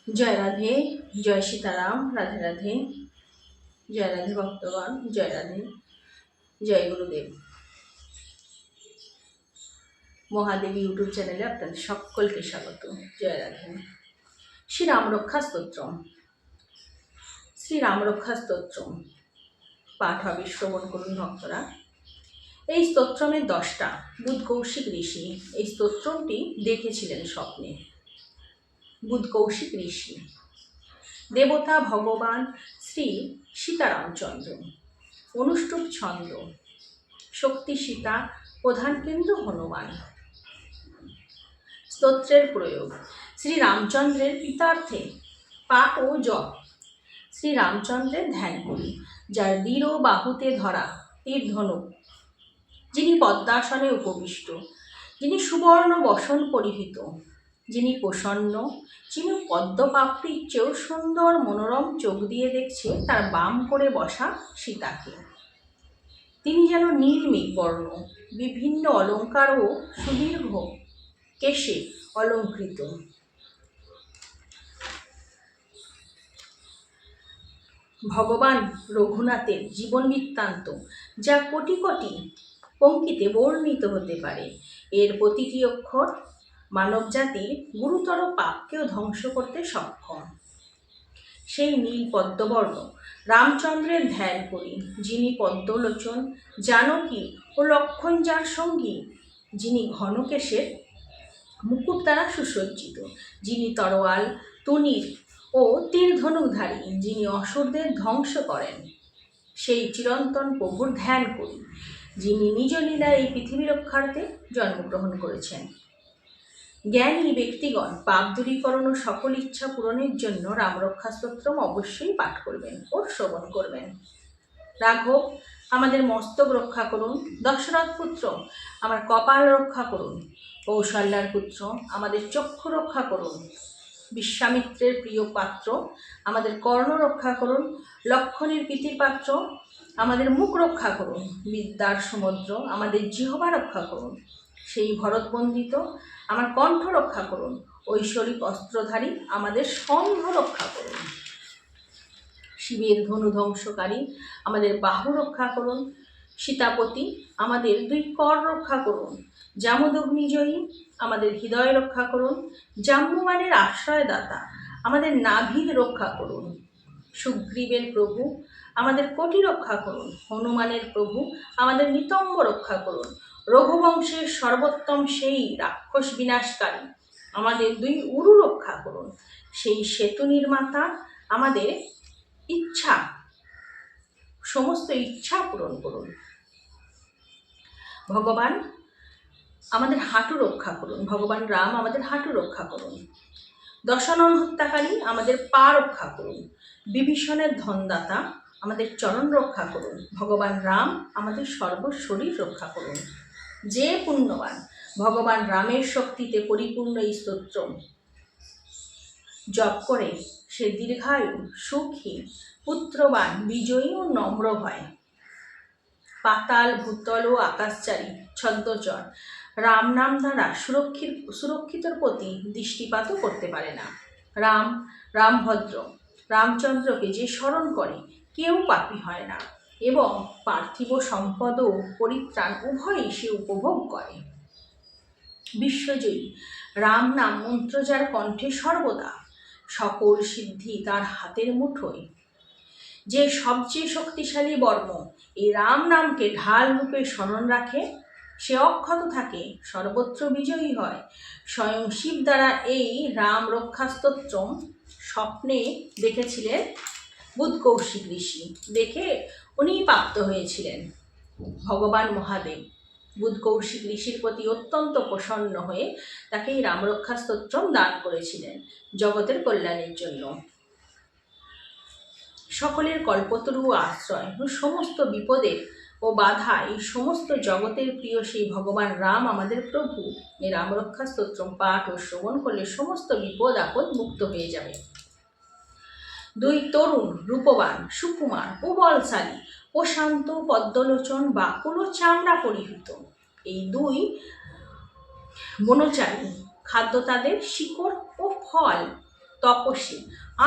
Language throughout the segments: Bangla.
জয় রাধে, জয় সীতারাম, রাধে রাধে, জয় রাধে ভক্তগণ, জয় রাধে, জয় গুরুদেব। মহাদেবী ইউটিউব চ্যানেলে আপনাদের সকলকে স্বাগত। জয় রাধে। শ্রী রামরক্ষা স্তোত্রম, শ্রী রামরক্ষা স্তোত্রম পাঠ হবে, শ্রবণ করুন ভক্তরা। এই স্তোত্রমের 10টা বুধ কৌশিক ঋষি এই স্তোত্রমটি দেখেছিলেন স্বপ্নে। বুধ কৌশিক ঋষি, দেবতা ভগবান শ্রী সীতারামচন্দ্র, অনুষ্টুপ ছন্দ, শক্তি সীতা, প্রধান কেন্দ্র হনুমান। স্তোত্রের প্রয়োগ: শ্রী রামচন্দ্রের পিতার্থে পাঠ ও জপ। শ্রী রামচন্দ্রের ধ্যান করি, যার দৃঢ় বাহুতে ধরা তীর ধনুক, যিনি পদ্মাসনে উপবিষ্ট, যিনি সুবর্ণ বসন পরিহিত, যিনি প্রসন্ন, যিনি পদ্মপাপড়ির চেয়েও সুন্দর মনোরম চোখ দিয়ে দেখছে তার বাম করে বসা সীতাকে। তিনি যেন নীল মেঘবর্ণ, বিভিন্ন অলঙ্কার ও সুদীর্ঘ কেশে অলঙ্কৃত। ভগবান রঘুনাথের জীবন বৃত্তান্ত, যা কোটি কোটি পঙ্ক্তিতে বর্ণিত হতে পারে। এর প্রতিটি অক্ষর মানবজাতির গুরুতর পাপকেও ধ্বংস করতে সক্ষম। সেই নীল পদ্মবর্ণ রামচন্দ্রের ধ্যান করি, যিনি পদ্মলোচন, জানকী ও লক্ষণ যার সঙ্গী, যিনি ঘনকেশের মুকুট দ্বারা সুসজ্জিত, যিনি তরোয়াল, তুনীর ও তীর ধনুকধারী, যিনি অসুরদের ধ্বংস করেন। সেই চিরন্তন প্রভুর ধ্যান করি, যিনি নিজ লীলায় এই পৃথিবী রক্ষার্থে জন্মগ্রহণ করেছেন। জ্ঞানী ব্যক্তিগণ পাপ দূরীকরণ ও সকল ইচ্ছা পূরণের জন্য রামরক্ষা স্তোত্রম অবশ্যই পাঠ করবেন ও শ্রবণ করবেন। রাঘব, আমাদের মস্তক রক্ষা করুন। দশরথ পুত্র, আমার কপাল রক্ষা করুন। কৌশল্যার পুত্র, আমাদের চক্ষু রক্ষা করুন। বিশ্বামিত্রের প্রিয় পাত্র, আমাদের কর্ণ রক্ষা করুন। লক্ষণের প্রীতির পাত্র, আমাদের মুখ রক্ষা করুন। বিদ্যার সমুদ্র, আমাদের জিহ্বা রক্ষা করুন। সেই ভরতবন্দিত, আমার কণ্ঠ রক্ষা করুন। ঐশ্বরিক অস্ত্রধারী, আমাদের সঙ্ঘ রক্ষা করুন। শিবের ধনু ধ্বংসকারী, আমাদের বাহু রক্ষা করুন। সীতাপতি, আমাদের 2 কর রক্ষা করুন। জামদগ্নিজয়ী, আমাদের হৃদয় রক্ষা করুন। জাম্বুবানের আশ্রয়দাতা, আমাদের নাভির রক্ষা করুন। সুগ্রীবের প্রভু, আমাদের কোটি রক্ষা করুন। হনুমানের প্রভু, আমাদের নিতম্ব রক্ষা করুন। রঘুবংশের সর্বোত্তম সেই রাক্ষস বিনাশকারী, আমাদের 2 উরু রক্ষা করুন। সেই সেতু নির্মাতা, আমাদের ইচ্ছা, সমস্ত ইচ্ছা পূরণ করুন। ভগবান, আমাদের হাঁটু রক্ষা করুন। ভগবান রাম, আমাদের হাঁটু রক্ষা করুন। দশানন হত্যাকারী, আমাদের পা রক্ষা করুন। বিভীষণের ধনদাতা, আমাদের চরণ রক্ষা করুন। ভগবান রাম, আমাদের সর্বশরীর রক্ষা করুন। যে পুণ্যবান ভগবান রামের শক্তিতে পরিপূর্ণ এই স্তোত্র জপ করে, সে দীর্ঘায়ু, সুখী, পুত্রবান, বিজয়ী ও নম্র হয়। পাতাল, ভূতল ও আকাশচারী ছদ্মচর রাম নাম দ্বারা সুরক্ষিতর প্রতি দৃষ্টিপাতও করতে পারে না। রামভদ্র, রামচন্দ্রকে যে স্মরণ করে কেউ পাপী হয় না, এবং পার্থিব সম্পদ ও পরিত্রাণ উভয়ই সে উপভোগ করে। বিশ্বজয়ী রাম নাম মন্ত্র যার কণ্ঠে সর্বদা, সকল সিদ্ধি তার হাতের মুঠোয়। যে সবচেয়ে শক্তিশালী বর্ম এই রাম নামকে ঢাল রূপে স্মরণ রাখে, সে অক্ষত থাকে, সর্বত্র বিজয়ী হয়। স্বয়ং শিব দ্বারা এই রাম রক্ষা স্তোত্রম স্বপ্নে দেখেছিলেন বুধ কৌশিক ঋষি। দেখে উনি প্রাপ্ত হয়েছিলেন। ভগবান মহাদেব বুধ কৌশিক ঋষির প্রতি অত্যন্ত প্রসন্ন হয়ে তাকে এই রামরক্ষা স্তোত্রম দান করেছিলেন জগতের কল্যাণের জন্য। সকলের কল্পতরু আশ্রয় ও সমস্ত বিপদের ও বাধা এই সমস্ত জগতের প্রিয় সেই ভগবান রাম আমাদের প্রভু। এই রামরক্ষা স্তোত্রম পাঠ ও শ্রবণ করলে সমস্ত বিপদ আপদ মুক্ত হয়ে যাবে। 2 তরুণ, রূপবান, সুকুমার ও বলশালী, প্রশান্ত, পদ্মলোচন, বাকুল ও চামড়া পরিহিত এই 2 বনচারী, খাদ্য তাদের শিকড় ও ফল, তপস্বী,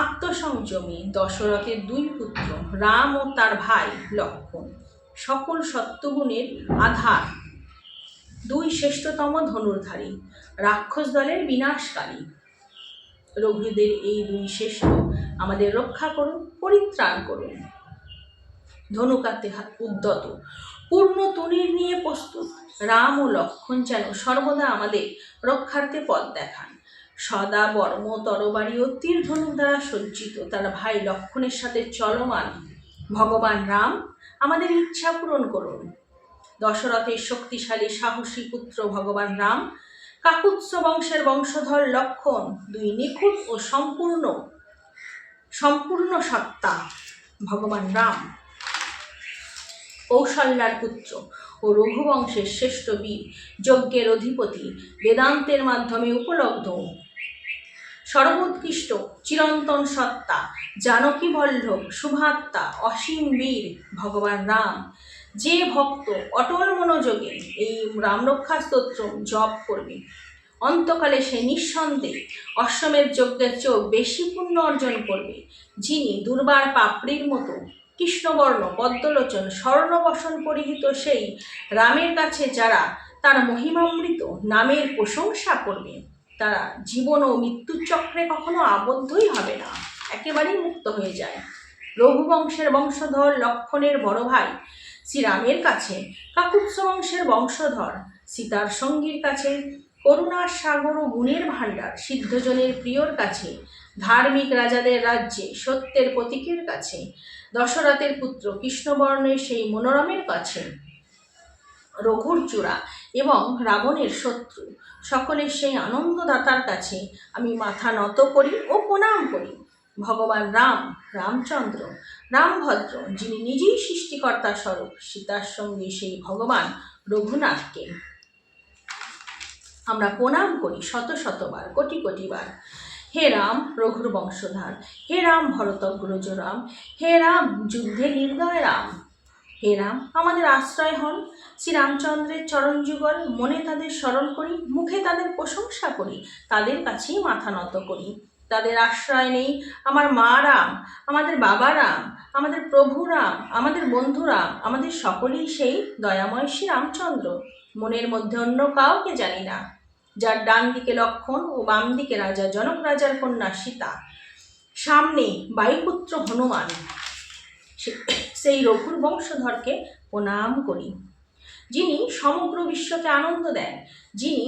আত্মসংযমী দশরথের দুই পুত্র রাম ও তার ভাই লক্ষ্মণ, সকল সত্যগুণের আধার, দুই শ্রেষ্ঠতম ধনুর্ধারী, রাক্ষস দলের বিনাশকারী। রঘুদের এই দুই শ্রেষ্ঠ আমাদের রক্ষা করুন, পরিত্রাণ করুন। ধনুকাতে উদ্যত, পূর্ণ তুনির নিয়ে প্রস্তুত রাম ও লক্ষ্মণ যেন সর্বদা আমাদের রক্ষার্থে পথ দেখান। সদা বর্ম, তরবারি ও তীর ধনুক দ্বারা সজ্জিত তার ভাই লক্ষ্মণের সাথে চলমান ভগবান রাম আমাদের ইচ্ছা পূরণ করুন। দশরথের শক্তিশালী সাহসী পুত্র ভগবান রাম, কাকুৎস বংশের বংশধর লক্ষ্মণ, দুই নিখুঁত ও সম্পূর্ণ সত্তা ভগবান রাম, কৌশল্যার পুত্র ও রঘুবংশের শ্রেষ্ঠ বীর, যজ্ঞের অধিপতি, বেদান্তের মাধ্যমে উপলব্ধ সর্বোৎকৃষ্ট চিরন্তন সত্তা, জানকী বল্লভ, শুভাত্মা, অসীম বীর ভগবান রাম। যে ভক্ত অটল মনোযোগে এই রামরক্ষা স্তোত্র জপ করবে, অন্তকালে সে নিঃসন্দেহে অশ্বমেধ যজ্ঞের চেয়েও বেশি পুণ্য অর্জন করবে। যিনি দুর্বার পাপড়ির মতো কৃষ্ণবর্ণ পদ্মলোচন স্বর্ণবসন পরিহিত সেই রামের কাছে যারা তার মহিমামৃত নামের প্রশংসা করবে, তারা জীবন ও মৃত্যুর চক্রে কখনো আবদ্ধই হবে না, একেবারেই মুক্ত হয়ে যায়। রঘুবংশের বংশধর লক্ষ্মণের বড় ভাই শ্রীরামের কাছে, কাকুৎস বংশের বংশধর সীতার সঙ্গীর কাছে, করুণার সাগর ও গুণের ভাণ্ডার সিদ্ধজনের প্রিয়র কাছে, ধার্মিক রাজাদের রাজ্যে সত্যের প্রতীকের কাছে, দশরথের পুত্র কৃষ্ণবর্ণের সেই মনোরমের কাছে, রঘুর চূড়া এবং রাবণের শত্রু সকলের সেই আনন্দদাতার কাছে আমি মাথা নত করি ও প্রণাম করি। ভগবান রাম, রামচন্দ্র, রামভদ্র, যিনি নিজেই সৃষ্টিকর্তা স্বরূপ, সীতার সঙ্গে সেই ভগবান রঘুনাথকে আমরা প্রণাম করি শত শতবার, কোটি কোটিবার। হে রাম, রঘুর বংশধর, হে রাম, ভরতগ্রজ রাম, হে রাম, যুদ্ধে নির্দয় রাম, হে রাম আমাদের আশ্রয় হন। শ্রীরামচন্দ্রের চরণ যুগল, মনে তাদের স্মরণ করি, মুখে তাদের প্রশংসা করি, তাদের কাছেই মাথা নত করি। তাদের আশ্রয় নেই আমার মা রাম, আমাদের বাবা রাম, আমাদের প্রভু রাম, আমাদের বন্ধু রাম, আমাদের সকলেই সেই দয়াময় শ্রী রামচন্দ্র। মনের মধ্যে অন্য কাউকে জানি না। যার ডান দিকে লক্ষ্মণ ও বাম দিকে রাজা জনক রাজার কন্যা সীতা, সামনে বায়ুপুত্র হনুমান, সেই রঘুর বংশধরকে প্রণাম করি। যিনি সমগ্র বিশ্বকে আনন্দ দেন, যিনি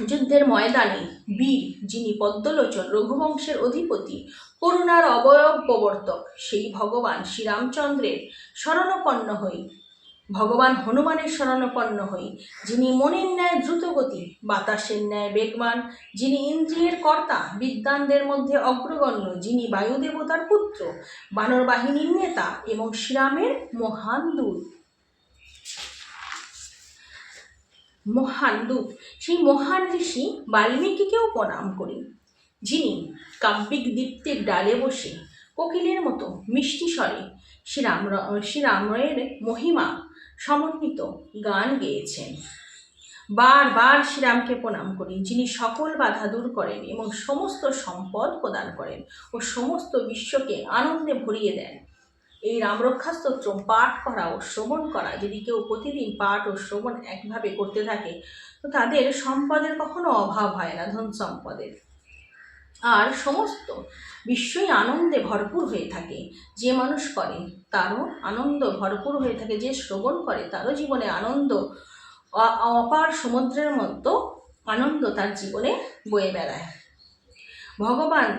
যুদ্ধের ময়দানে বীর, যিনি পদ্মলোচন, রঘুবংশের অধিপতি, করুণার অবয়ব প্রবর্তক, সেই ভগবান শ্রীরামচন্দ্রের শরণাপন্ন হই, ভগবান হনুমানের শরণাপন্ন হই। যিনি মনের ন্যায় দ্রুতগতি, বাতাসের ন্যায় বেগবান, যিনি ইন্দ্রিয়ের কর্তা, বিদ্বানদের মধ্যে অগ্রগণ্য, যিনি বায়ুদেবতার পুত্র, বানর বাহিনীর নেতা এবং শ্রীরামের মহান দূত, সেই মহান ঋষি বাল্মীকিকেও প্রণাম করি। যিনি কাব্যিক দীপ্তির ডালে বসে কোকিলের মতো মিষ্টি স্বরে শ্রীরামের মহিমা সমন্বিত গান গেয়েছেন। বারবার শ্রীরামকে প্রণাম করি, যিনি সকল বাধা দূর করেন এবং সমস্ত সম্পদ প্রদান করেন ও সমস্ত বিশ্বকে আনন্দে ভরিয়ে দেন। এই রামরক্ষা স্তোত্র পাঠ করা ও শ্রবণ করা, যদি কেউ প্রতিদিন পাঠ ও শ্রবণ একভাবে করতে থাকে, তো তাদের সম্পদের কখনো অভাব হয় না, ধন সম্পদের। আর সমস্ত বিশ্বই আনন্দে ভরপুর হয়ে থাকে। যে মানুষ করে তারও আনন্দ ভরপুর হয়ে থাকে, যে শ্রবণ করে তারও জীবনে আনন্দ অপার সমুদ্রের মতো আনন্দ তার জীবনে বয়ে বেড়ায়। ভগবান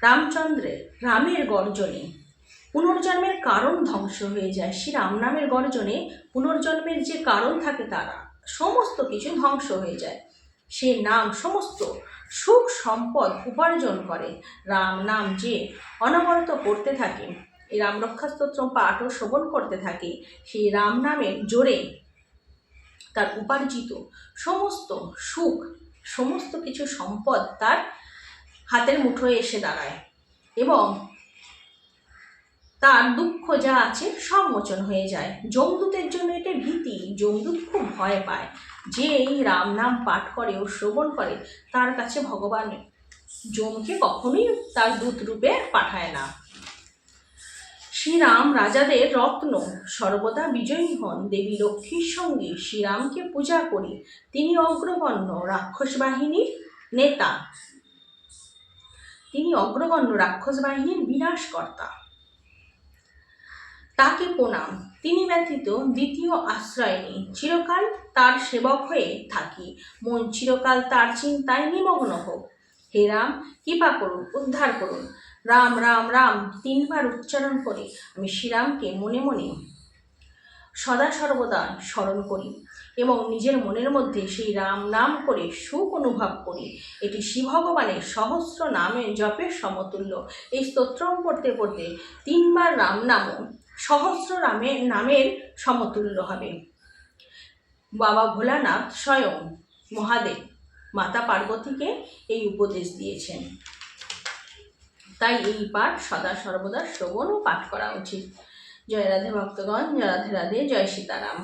রামচন্দ্রের রামের গর্জনে পুনর্জন্মের কারণ ধ্বংস হয়ে যায়। শ্রী রাম নামের গর্জনে পুনর্জন্মের যে কারণ থাকে তারা সমস্ত কিছু ধ্বংস হয়ে যায়। সে নাম সমস্ত সুখ সম্পদ উপার্জন করে। রাম নাম যে অনবরত করতে থাকে, এই রামরক্ষা স্তোত্র পাঠ ও শ্রবণ করতে থাকে, সেই রাম নামের জোরে তার উপার্জিত সমস্ত সুখ, সমস্ত কিছু সম্পদ তার হাতের মুঠোয় এসে দাঁড়ায় এবং তার দুঃখ যা আছে সব মোচন হয়ে যায়। যমদূতের জন্য এটা ভীতি, যমদূত খুব ভয় পায়। যে এই রাম নাম পাঠ করে ও শ্রবণ করে, তার কাছে ভগবান যমকে কখনোই তার দূত রূপে পাঠায় না। শ্রীরাম রাজাদের রত্ন, সর্বদা বিজয়ী হন। দেবী লক্ষ্মীর সঙ্গে শ্রীরামকে পূজা করি। তিনি অগ্রগণ্য রাক্ষস বাহিনীর নেতা, তিনি অগ্রগণ্য রাক্ষস বাহিনীর বিনাশকর্তা। তাকে প্রণাম, তিনি ব্যতীত দ্বিতীয় আশ্রয় নেই। চিরকাল তার সেবক হয়ে থাকি, মন চিরকাল তার চিন্তায় নিমগ্ন হোক। হে রাম, কৃপা করুন, উদ্ধার করুন। রাম রাম রাম 3 বার উচ্চারণ করে আমি শ্রীরামকে মনে মনে সদা সর্বদা স্মরণ করি এবং নিজের মনের মধ্যে সেই রাম নাম করে সুখ অনুভব করি। এটি শ্রী ভগবানের সহস্র নামে জপের সমতুল্য। এই স্তোত্রম পড়তে পড়তে 3 বার রাম নাম সহস্র নামের সমতুল্য হবে। বাবা ভোলানাথ স্বয়ং মহাদেব মাতা পার্বতীকে এই উপদেশ দিয়েছেন। তাই এই পাঠ সদা সর্বদা শ্রবণ ও পাঠ করা উচিত। জয় রাধে ভক্তগণ, জয় রাধে রাধে, জয় সীতারাম।